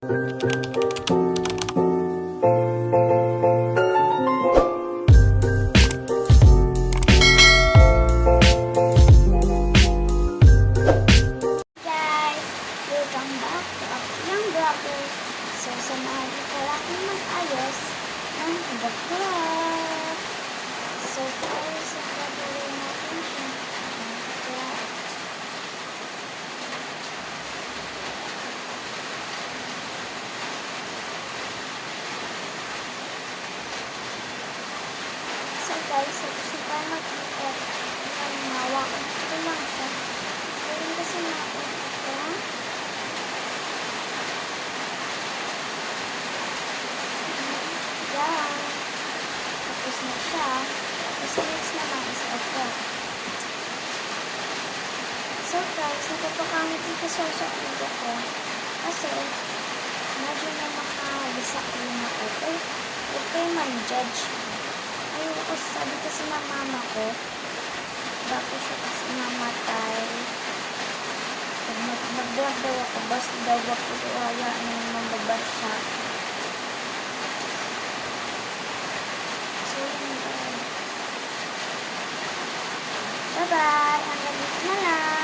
welcome back to Young Vloggers. So, samahan ko pala akong mag-ayos ng vlog. So, first, gagawin natin siya. So, guys, gusto ko mag-ikot ng hawakan ko lang siya. Gawin kasi natin ito. Yan. Tapos na siya. Tapos next naman is ito. So guys, napapakangit dito sa ulo ko. Kasi, medyo na makalisak yung ako. Huwag kayo man-judge. Ayoko, sabi kasi ng mama ko, bago siya kasi namatay. Pag mag-vlog daw ako, basta daw ako hayaan yung mababas siya. Bye-bye! Hanggang dito na lang!